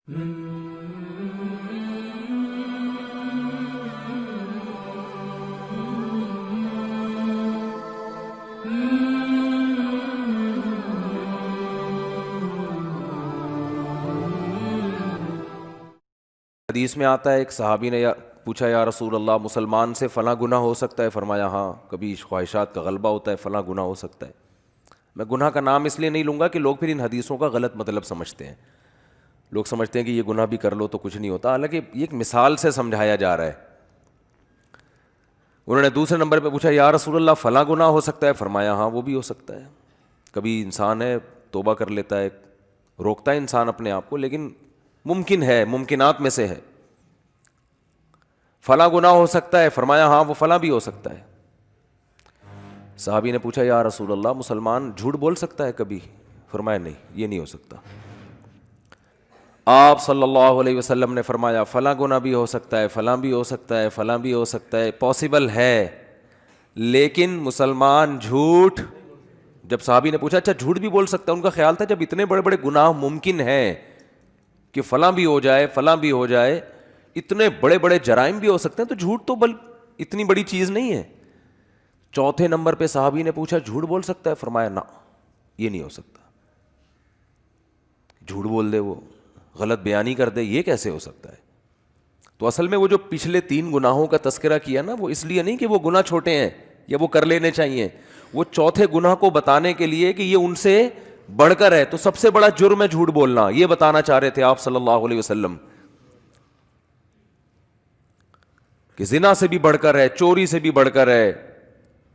حدیث میں آتا ہے ایک صحابی نے پوچھا یا رسول اللہ مسلمان سے فلاں گناہ ہو سکتا ہے؟ فرمایا ہاں، کبھی خواہشات کا غلبہ ہوتا ہے، فلاں گناہ ہو سکتا ہے۔ میں گناہ کا نام اس لیے نہیں لوں گا کہ لوگ پھر ان حدیثوں کا غلط مطلب سمجھتے ہیں۔ لوگ سمجھتے ہیں کہ یہ گناہ بھی کر لو تو کچھ نہیں ہوتا، حالانکہ یہ ایک مثال سے سمجھایا جا رہا ہے۔ انہوں نے دوسرے نمبر پہ پوچھا یا رسول اللہ فلاں گناہ ہو سکتا ہے؟ فرمایا ہاں وہ بھی ہو سکتا ہے۔ کبھی انسان ہے توبہ کر لیتا ہے، روکتا ہے انسان اپنے آپ کو، لیکن ممکن ہے، ممکنات میں سے ہے۔ فلاں گناہ ہو سکتا ہے؟ فرمایا ہاں وہ فلاں بھی ہو سکتا ہے۔ صحابی نے پوچھا یا رسول اللہ مسلمان جھوٹ بول سکتا ہے کبھی؟ فرمایا نہیں، یہ نہیں ہو سکتا۔ آپ صلی اللہ علیہ وسلم نے فرمایا فلاں گناہ بھی ہو سکتا ہے، فلاں بھی ہو سکتا ہے، فلاں بھی ہو سکتا ہے، پاسبل ہے، لیکن مسلمان جھوٹ۔ جب صحابی نے پوچھا اچھا جھوٹ بھی بول سکتا ہے، ان کا خیال تھا جب اتنے بڑے بڑے گناہ ممکن ہیں کہ فلاں بھی ہو جائے، فلاں بھی ہو جائے، اتنے بڑے بڑے جرائم بھی ہو سکتے ہیں، تو جھوٹ تو اتنی بڑی چیز نہیں ہے۔ چوتھے نمبر پہ صحابی نے پوچھا جھوٹ بول سکتا ہے؟ فرمایا نہ، یہ نہیں ہو سکتا۔ جھوٹ بول دے، وہ غلط بیانی کر دے، یہ کیسے ہو سکتا ہے؟ تو اصل میں وہ جو پچھلے 3 گناہوں کا تذکرہ کیا نا، وہ اس لیے نہیں کہ وہ گناہ چھوٹے ہیں یا وہ کر لینے چاہیے، وہ چوتھے گناہ کو بتانے کے لیے کہ یہ ان سے بڑھ کر ہے۔ تو سب سے بڑا جرم ہے جھوٹ بولنا، یہ بتانا چاہ رہے تھے آپ صلی اللہ علیہ وسلم کہ زنا سے بھی بڑھ کر ہے، چوری سے بھی بڑھ کر ہے،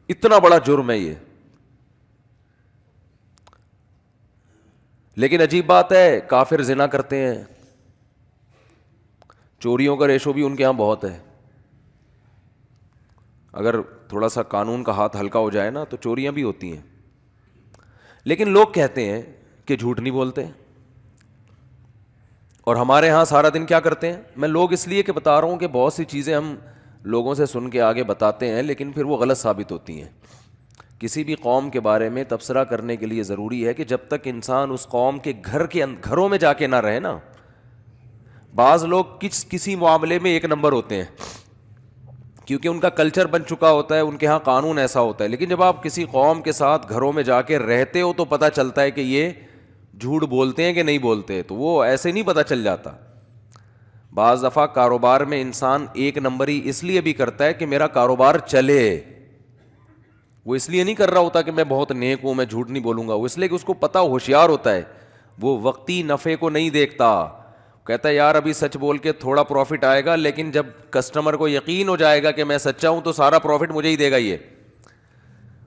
اتنا بڑا جرم ہے یہ۔ لیکن عجیب بات ہے، کافر زنا کرتے ہیں، چوریوں کا ریشو بھی ان کے ہاں بہت ہے۔ اگر تھوڑا سا قانون کا ہاتھ ہلکا ہو جائے نا تو چوریاں بھی ہوتی ہیں، لیکن لوگ کہتے ہیں کہ جھوٹ نہیں بولتے۔ اور ہمارے ہاں سارا دن کیا کرتے ہیں؟ میں لوگ اس لیے کہ بتا رہا ہوں کہ بہت سی چیزیں ہم لوگوں سے سن کے آگے بتاتے ہیں، لیکن پھر وہ غلط ثابت ہوتی ہیں۔ کسی بھی قوم کے بارے میں تبصرہ کرنے کے لیے ضروری ہے کہ جب تک انسان اس قوم کے گھروں میں جا کے نہ رہے نا۔ بعض لوگ کسی معاملے میں 1 نمبر ہوتے ہیں کیونکہ ان کا کلچر بن چکا ہوتا ہے، ان کے ہاں قانون ایسا ہوتا ہے، لیکن جب آپ کسی قوم کے ساتھ گھروں میں جا کے رہتے ہو تو پتہ چلتا ہے کہ یہ جھوٹ بولتے ہیں کہ نہیں بولتے، تو وہ ایسے نہیں پتہ چل جاتا۔ بعض دفعہ کاروبار میں انسان 1 نمبری اس لیے بھی کرتا ہے کہ میرا کاروبار چلے، وہ اس لیے نہیں کر رہا ہوتا کہ میں بہت نیک ہوں، میں جھوٹ نہیں بولوں گا، وہ اس لیے کہ اس کو پتہ، ہوشیار ہوتا ہے، وہ وقتی نفع کو نہیں دیکھتا۔ کہتا ہے یار ابھی سچ بول کے تھوڑا پروفٹ آئے گا، لیکن جب کسٹمر کو یقین ہو جائے گا کہ میں سچا ہوں تو سارا پروفٹ مجھے ہی دے گا یہ۔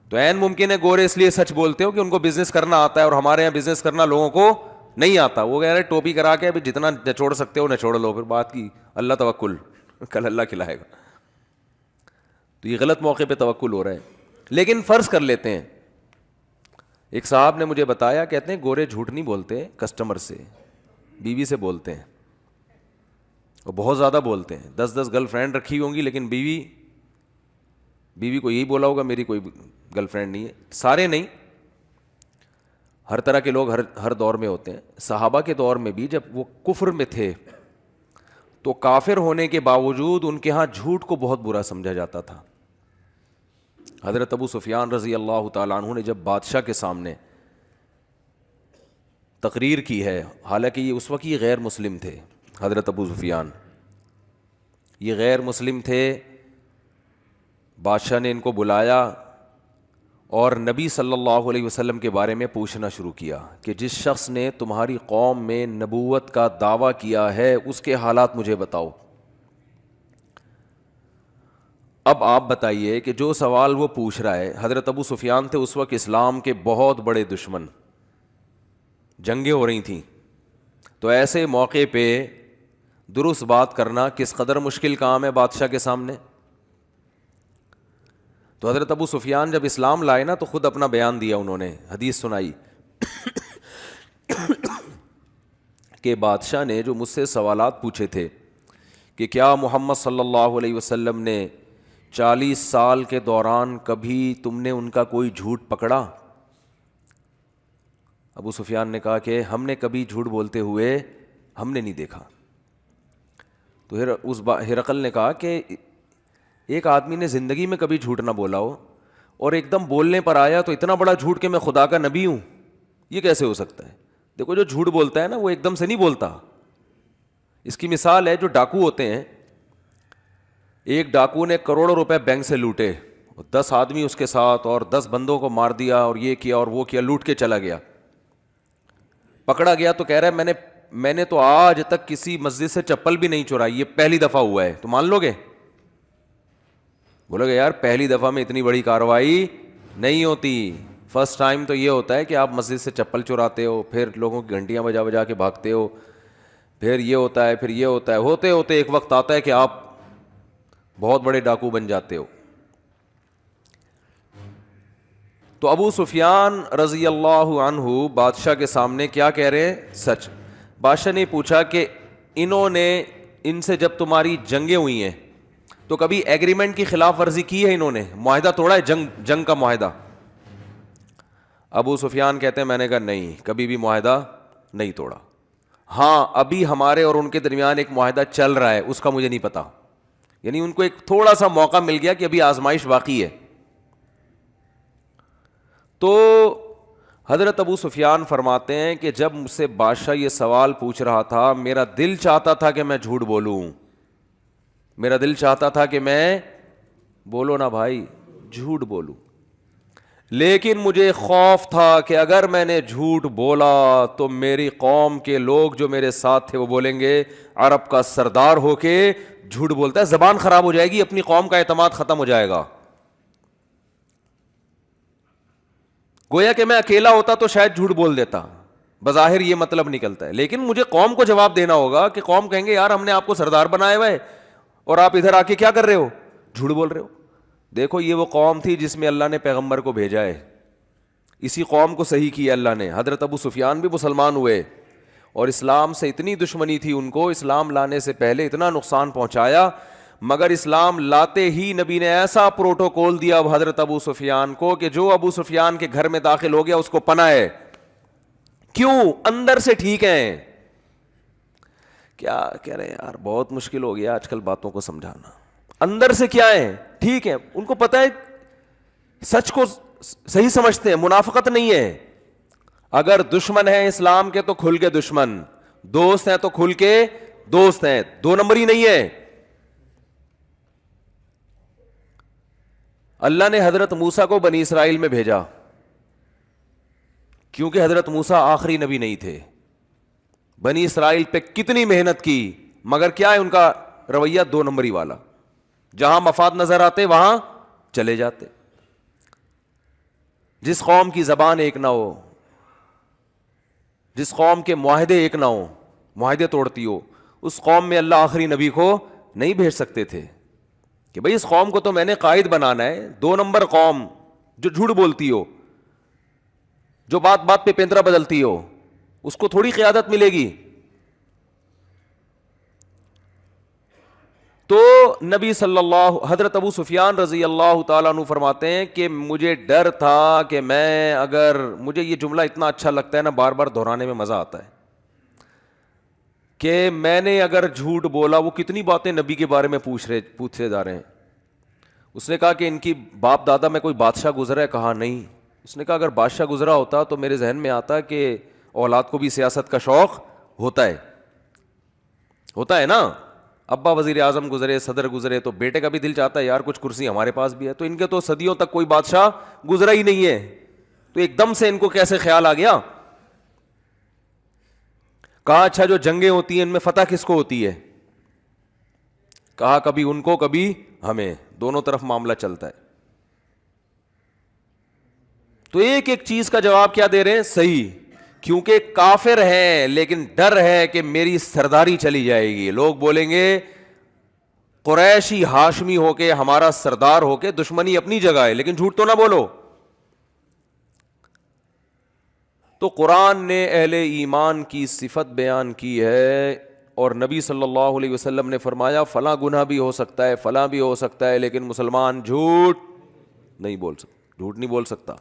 تو عین ممکن ہے گورے اس لیے سچ بولتے ہو کہ ان کو بزنس کرنا آتا ہے، اور ہمارے یہاں بزنس کرنا لوگوں کو نہیں آتا۔ وہ کہہ رہے ٹوپی کرا کے ابھی جتنا نچوڑ سکتے ہو نچوڑ لو، پھر بات کی اللہ توکل، کل اللہ کھلائے گا۔ تو یہ غلط موقع پہ توکل ہو رہا ہے۔ لیکن فرض کر لیتے ہیں، ایک صاحب نے مجھے بتایا، کہتے ہیں گورے جھوٹ نہیں بولتے کسٹمر سے، بیوی سے بولتے ہیں، اور بہت زیادہ بولتے ہیں۔ 10 گرل فرینڈ رکھی ہوں گی، لیکن بیوی کو یہی بولا ہوگا میری کوئی گرل فرینڈ نہیں ہے۔ سارے نہیں، ہر طرح کے لوگ ہر دور میں ہوتے ہیں۔ صحابہ کے دور میں بھی جب وہ کفر میں تھے تو کافر ہونے کے باوجود ان کے ہاں جھوٹ کو بہت برا سمجھا جاتا تھا۔ حضرت ابو سفیان رضی اللہ تعالیٰ عنہ نے جب بادشاہ کے سامنے تقریر کی ہے، حالانکہ یہ اس وقت یہ غیر مسلم تھے، حضرت ابو سفیان یہ غیر مسلم تھے، بادشاہ نے ان کو بلایا اور نبی صلی اللہ علیہ وسلم کے بارے میں پوچھنا شروع کیا کہ جس شخص نے تمہاری قوم میں نبوت کا دعویٰ کیا ہے اس کے حالات مجھے بتاؤ۔ اب آپ بتائیے کہ جو سوال وہ پوچھ رہا ہے، حضرت ابو سفیان تھے اس وقت اسلام کے بہت بڑے دشمن، جنگیں ہو رہی تھیں، تو ایسے موقع پہ درست بات کرنا کس قدر مشکل کام ہے بادشاہ کے سامنے۔ تو حضرت ابو سفیان جب اسلام لائے نا تو خود اپنا بیان دیا، انہوں نے حدیث سنائی کہ بادشاہ نے جو مجھ سے سوالات پوچھے تھے کہ کیا محمد صلی اللہ علیہ وسلم نے 40 سال کے دوران کبھی تم نے ان کا کوئی جھوٹ پکڑا؟ ابو سفیان نے کہا کہ ہم نے کبھی جھوٹ بولتے ہوئے ہم نے نہیں دیکھا. تو اس ہرقل نے کہا کہ ایک آدمی نے زندگی میں کبھی جھوٹ نہ بولا ہو اور ایک دم بولنے پر آیا تو اتنا بڑا جھوٹ کہ میں خدا کا نبی ہوں, یہ کیسے ہو سکتا ہے؟ دیکھو جو جھوٹ بولتا ہے نا وہ ایک دم سے نہیں بولتا. اس کی مثال ہے جو ڈاکو ہوتے ہیں. ایک ڈاکو نے کروڑوں روپے بینک سے لوٹے, 10 آدمی اس کے ساتھ, اور 10 بندوں کو مار دیا اور یہ کیا اور وہ کیا, لوٹ کے چلا گیا. پکڑا گیا تو کہہ رہا ہے میں نے تو آج تک کسی مسجد سے چپل بھی نہیں چرائی, یہ پہلی دفعہ ہوا ہے. تو مان لو گے؟ بولو گے یار پہلی دفعہ میں اتنی بڑی کارروائی نہیں ہوتی, فرسٹ ٹائم تو یہ ہوتا ہے کہ آپ مسجد سے چپل چراتے ہو, پھر لوگوں کی گھنٹیاں بجا بجا کے بھاگتے ہو, پھر یہ ہوتا ہے, پھر یہ ہوتا ہے, ہوتے ہوتے ایک وقت آتا ہے کہ آپ بہت بڑے ڈاکو بن جاتے ہو. تو ابو سفیان رضی اللہ عنہ بادشاہ کے سامنے کیا کہہ رہے ہیں؟ سچ. بادشاہ نے پوچھا کہ انہوں نے ان سے جب تمہاری جنگیں ہوئی ہیں تو کبھی ایگریمنٹ کی خلاف ورزی کی ہے؟ انہوں نے معاہدہ توڑا ہے, جنگ کا معاہدہ؟ ابو سفیان کہتے ہیں میں نے کہا نہیں, کبھی بھی معاہدہ نہیں توڑا. ہاں ابھی ہمارے اور ان کے درمیان ایک معاہدہ چل رہا ہے, اس کا مجھے نہیں پتا. یعنی ان کو ایک تھوڑا سا موقع مل گیا کہ ابھی آزمائش باقی ہے. تو حضرت ابو سفیان فرماتے ہیں کہ جب مجھ سے بادشاہ یہ سوال پوچھ رہا تھا میرا دل چاہتا تھا کہ میں جھوٹ بولوں, میرا دل چاہتا تھا کہ میں بولو نا بھائی جھوٹ بولوں, لیکن مجھے خوف تھا کہ اگر میں نے جھوٹ بولا تو میری قوم کے لوگ جو میرے ساتھ تھے وہ بولیں گے عرب کا سردار ہو کے جھوٹ بولتا ہے, زبان خراب ہو جائے گی, اپنی قوم کا اعتماد ختم ہو جائے گا. گویا کہ میں اکیلا ہوتا تو شاید جھوٹ بول دیتا, بظاہر یہ مطلب نکلتا ہے, لیکن مجھے قوم کو جواب دینا ہوگا کہ قوم کہیں گے یار ہم نے آپ کو سردار بنایا ہوا ہے اور آپ ادھر آ کے کیا کر رہے ہو, جھوٹ بول رہے ہو. دیکھو یہ وہ قوم تھی جس میں اللہ نے پیغمبر کو بھیجا ہے, اسی قوم کو صحیح کیا اللہ نے. حضرت ابو سفیان بھی مسلمان ہوئے اور اسلام سے اتنی دشمنی تھی ان کو, اسلام لانے سے پہلے اتنا نقصان پہنچایا, مگر اسلام لاتے ہی نبی نے ایسا پروٹوکول دیا حضرت ابو سفیان کو کہ جو ابو سفیان کے گھر میں داخل ہو گیا اس کو پناہ ہے. کیوں؟ اندر سے ٹھیک ہیں. کیا کہہ رہے ہیں یار, بہت مشکل ہو گیا آج کل باتوں کو سمجھانا. اندر سے کیا ہے؟ ٹھیک ہے, ان کو پتہ ہے, سچ کو صحیح سمجھتے ہیں, منافقت نہیں ہے. اگر دشمن ہیں اسلام کے تو کھل کے دشمن, دوست ہیں تو کھل کے دوست ہیں, 2 نمبری نہیں ہے. اللہ نے حضرت موسیٰ کو بنی اسرائیل میں بھیجا کیونکہ حضرت موسیٰ آخری نبی نہیں تھے. بنی اسرائیل پہ کتنی محنت کی, مگر کیا ہے ان کا رویہ 2 نمبری والا, جہاں مفاد نظر آتے وہاں چلے جاتے. جس قوم کی زبان ایک نہ ہو, جس قوم کے معاہدے ایک نہ ہو, معاہدے توڑتی ہو, اس قوم میں اللہ آخری نبی کو نہیں بھیج سکتے تھے کہ بھئی اس قوم کو تو میں نے قائد بنانا ہے. 2 نمبر قوم جو جھوٹ بولتی ہو, جو بات بات پہ پیندرا بدلتی ہو, اس کو تھوڑی قیادت ملے گی. تو نبی صلی اللہ حضرت ابو سفیان رضی اللہ تعالیٰ عنہ فرماتے ہیں کہ مجھے ڈر تھا کہ میں اگر, مجھے یہ جملہ اتنا اچھا لگتا ہے نا, بار بار دہرانے میں مزہ آتا ہے, کہ میں نے اگر جھوٹ بولا, وہ کتنی باتیں نبی کے بارے میں پوچھے جا رہے ہیں. اس نے کہا کہ ان کی باپ دادا میں کوئی بادشاہ گزرا ہے؟ کہا نہیں. اس نے کہا اگر بادشاہ گزرا ہوتا تو میرے ذہن میں آتا کہ اولاد کو بھی سیاست کا شوق ہوتا ہے نا. ابا وزیر اعظم گزرے, صدر گزرے, تو بیٹے کا بھی دل چاہتا ہے یار کچھ کرسی ہمارے پاس بھی ہے. تو ان کے تو صدیوں تک کوئی بادشاہ گزرا ہی نہیں ہے, تو ایک دم سے ان کو کیسے خیال آ گیا. کہا اچھا جو جنگیں ہوتی ہیں ان میں فتح کس کو ہوتی ہے؟ کہا کبھی ان کو کبھی ہمیں, دونوں طرف معاملہ چلتا ہے. تو ایک ایک چیز کا جواب کیا دے رہے ہیں؟ صحیح, کیونکہ کافر ہیں لیکن ڈر ہے کہ میری سرداری چلی جائے گی. لوگ بولیں گے قریشی ہاشمی ہو کے, ہمارا سردار ہو کے, دشمنی اپنی جگہ ہے لیکن جھوٹ تو نہ بولو. تو قرآن نے اہل ایمان کی صفت بیان کی ہے, اور نبی صلی اللہ علیہ وسلم نے فرمایا فلاں گناہ بھی ہو سکتا ہے, فلاں بھی ہو سکتا ہے, لیکن مسلمان جھوٹ نہیں بول سکتا, جھوٹ نہیں بول سکتا.